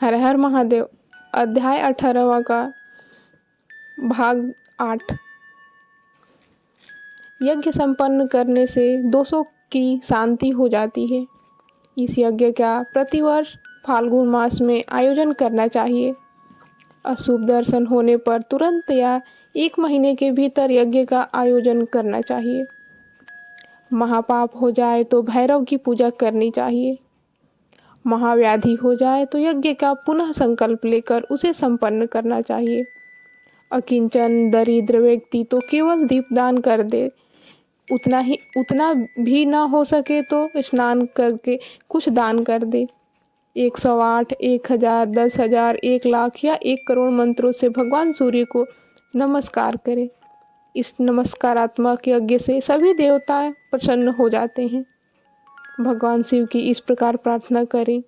हर हर महादेव। अध्याय 18वां का भाग 8। यज्ञ संपन्न करने से दोषों की शांति हो जाती है। इस यज्ञ का प्रतिवर्ष फाल्गुन मास में आयोजन करना चाहिए। अशुभ दर्शन होने पर तुरंत या 1 महीने के भीतर यज्ञ का आयोजन करना चाहिए। महापाप हो जाए तो भैरव की पूजा करनी चाहिए। महाव्याधि हो जाए तो यज्ञ का पुनः संकल्प लेकर उसे संपन्न करना चाहिए। अकिंचन दरिद्र व्यक्ति तो केवल दीपदान कर दे, उतना भी ना हो सके तो स्नान करके कुछ दान कर दे। 108, 1000, 10,000, 1,00,000 या 1 करोड़ मंत्रों से भगवान सूर्य को नमस्कार करे। इस नमस्कारात्मक यज्ञ से सभी देवता प्रसन्न हो जाते हैं। भगवान शिव की इस प्रकार प्रार्थना करें,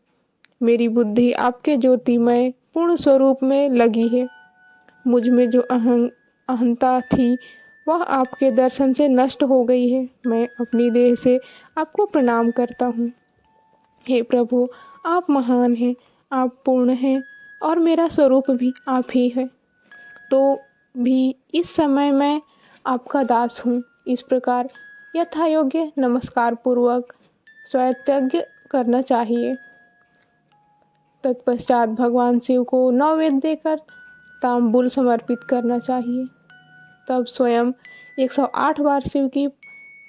मेरी बुद्धि आपके ज्योतिमय पूर्ण स्वरूप में लगी है। मुझ में जो अहंता थी वह आपके दर्शन से नष्ट हो गई है। मैं अपनी देह से आपको प्रणाम करता हूँ। हे प्रभु, आप महान हैं, आप पूर्ण हैं और मेरा स्वरूप भी आप ही है। तो भी इस समय मैं आपका दास हूँ। इस प्रकार यथायोग्य नमस्कार पूर्वक स्वयत्याग करना चाहिए। तत्पश्चात भगवान शिव को नैवेद्य देकर तांबूल समर्पित करना चाहिए। तब स्वयं 108 बार शिव की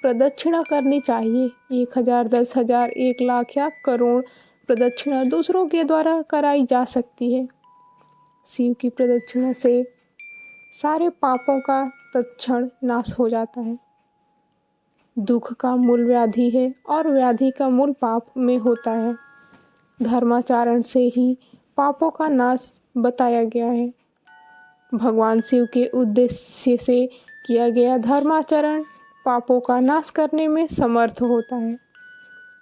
प्रदक्षिणा करनी चाहिए। 1000, 10,000, 1,00,000 या करोड़ प्रदक्षिणा दूसरों के द्वारा कराई जा सकती है। शिव की प्रदक्षिणा से सारे पापों का तत्क्षण नाश हो जाता है। दुख का मूल व्याधि है और व्याधि का मूल पाप में होता है। धर्माचरण से ही पापों का नाश बताया गया है। भगवान शिव के उद्देश्य से किया गया धर्माचरण पापों का नाश करने में समर्थ होता है।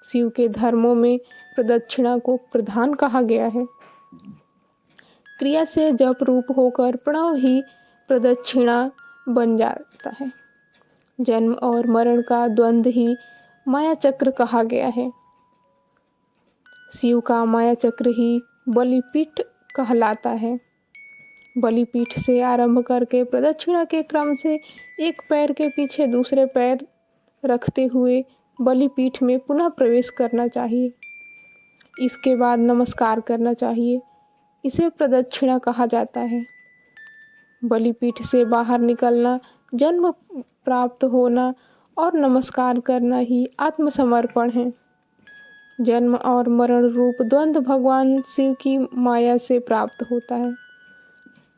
शिव के धर्मों में प्रदक्षिणा को प्रधान कहा गया है। क्रिया से जप रूप होकर प्रणव ही प्रदक्षिणा बन जाता है। जन्म और मरण का द्वंद्व ही माया चक्र कहा गया है। शिव का माया चक्र ही बलिपीठ कहलाता है। बलिपीठ से आरंभ करके प्रदक्षिणा के क्रम से एक पैर के पीछे दूसरे पैर रखते हुए बलिपीठ में पुनः प्रवेश करना चाहिए। इसके बाद नमस्कार करना चाहिए। इसे प्रदक्षिणा कहा जाता है। बलिपीठ से बाहर निकलना, जन्म प्राप्त होना और नमस्कार करना ही आत्मसमर्पण है। जन्म और मरण रूप द्वंद्व भगवान शिव की माया से प्राप्त होता है।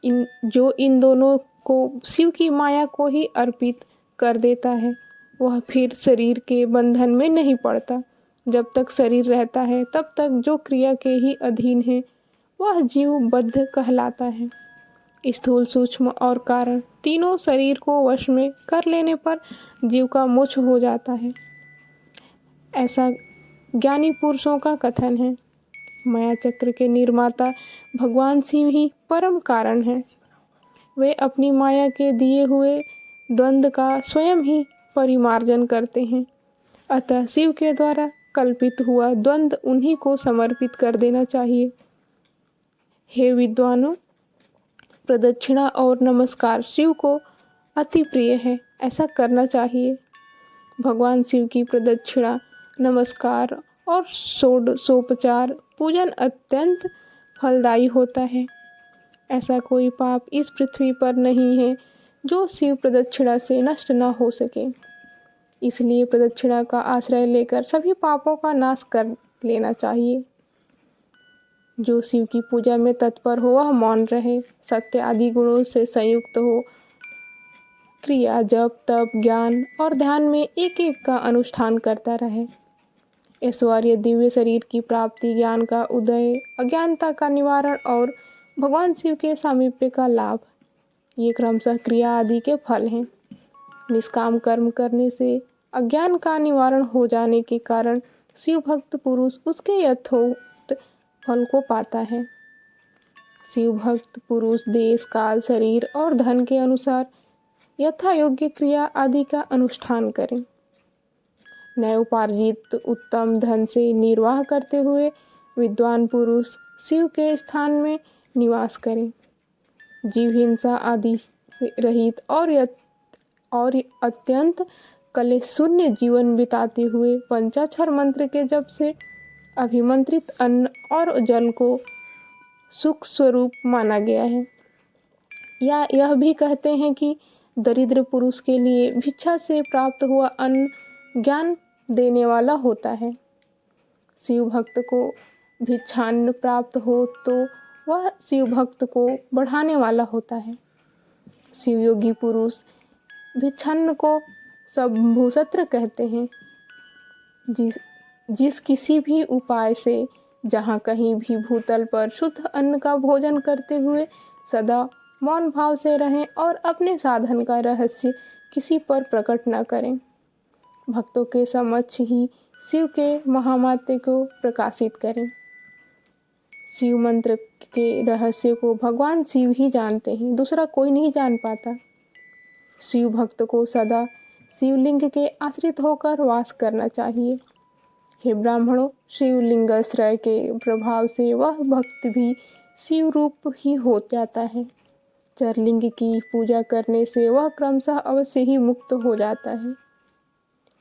इन दोनों को शिव की माया को ही अर्पित कर देता है, वह फिर शरीर के बंधन में नहीं पड़ता। जब तक शरीर रहता है तब तक जो क्रिया के ही अधीन है वह जीव बद्ध कहलाता है। स्थूल, सूक्ष्म और कारण तीनों शरीर को वश में कर लेने पर जीव का मोक्ष हो जाता है, ऐसा ज्ञानी पुरुषों का कथन है। माया चक्र के निर्माता भगवान शिव ही परम कारण है। वे अपनी माया के दिए हुए द्वंद्व का स्वयं ही परिमार्जन करते हैं। अतः शिव के द्वारा कल्पित हुआ द्वंद्व उन्हीं को समर्पित कर देना चाहिए। हे विद्वानों, प्रदक्षिणा और नमस्कार शिव को अति प्रिय है, ऐसा करना चाहिए। भगवान शिव की प्रदक्षिणा, नमस्कार और षोडशोपचार पूजन अत्यंत फलदायी होता है। ऐसा कोई पाप इस पृथ्वी पर नहीं है जो शिव प्रदक्षिणा से नष्ट न हो सके। इसलिए प्रदक्षिणा का आश्रय लेकर सभी पापों का नाश कर लेना चाहिए। जो शिव की पूजा में तत्पर हो वह मौन रहे, सत्य आदि गुणों से संयुक्त हो, क्रिया, जप, तप, ज्ञान और ध्यान में एक एक का अनुष्ठान करता रहे। ऐश्वर्य, दिव्य शरीर की प्राप्ति, ज्ञान का उदय, अज्ञानता का निवारण और भगवान शिव के सामीप्य का लाभ, ये क्रमशः क्रिया आदि के फल हैं। निष्काम कर्म करने से अज्ञान का निवारण हो जाने के कारण शिव भक्त पुरुष उसके यथोक्त फल को पाता है। शिव भक्त पुरुष देश, काल, शरीर और धन के अनुसार यथा योग्य क्रिया आदि का अनुष्ठान करें। नए उपार्जित उत्तम धन से निर्वाह करते हुए विद्वान पुरुष शिव के स्थान में निवास करें। जीव हिंसा आदि से रहित और अत्यंत कलेश शून्य जीवन बिताते हुए पंचाक्षर मंत्र के जप से अभिमंत्रित अन्न और जल को सुख स्वरूप माना गया है। या यह भी कहते हैं कि दरिद्र पुरुष के लिए भिक्षा से प्राप्त हुआ अन्न ज्ञान देने वाला होता है। शिव भक्त को भिक्षान्न प्राप्त हो तो वह शिव भक्त को बढ़ाने वाला होता है। शिव योगी पुरुष भिक्षान्न को संभूसत्र कहते हैं। जिस किसी भी उपाय से जहाँ कहीं भी भूतल पर शुद्ध अन्न का भोजन करते हुए सदा मौन भाव से रहें और अपने साधन का रहस्य किसी पर प्रकट न करें। भक्तों के समक्ष ही शिव के महात्म्य को प्रकाशित करें। शिव मंत्र के रहस्य को भगवान शिव ही जानते हैं, दूसरा कोई नहीं जान पाता। शिव भक्त को सदा शिवलिंग के आश्रित होकर वास करना चाहिए। हे ब्राह्मणों, शिवलिंगाश्रय के प्रभाव से वह भक्त भी शिव रूप ही हो जाता है। चरलिंग की पूजा करने से वह क्रमशः अवश्य ही मुक्त हो जाता है।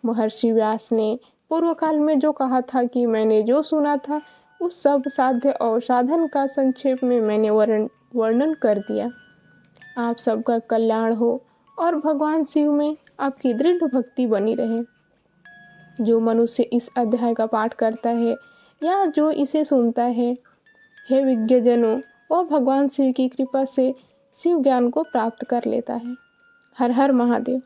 महर्षि व्यास ने पूर्व काल में जो कहा था कि मैंने जो सुना था उस सब साध्य और साधन का संक्षेप में मैंने वर्णन कर दिया। आप सबका कल्याण हो और भगवान शिव में आपकी दृढ़ भक्ति बनी रहे। जो मनुष्य इस अध्याय का पाठ करता है या जो इसे सुनता है, हे विज्ञजनों, वह भगवान शिव की कृपा से शिव ज्ञान को प्राप्त कर लेता है। हर हर महादेव।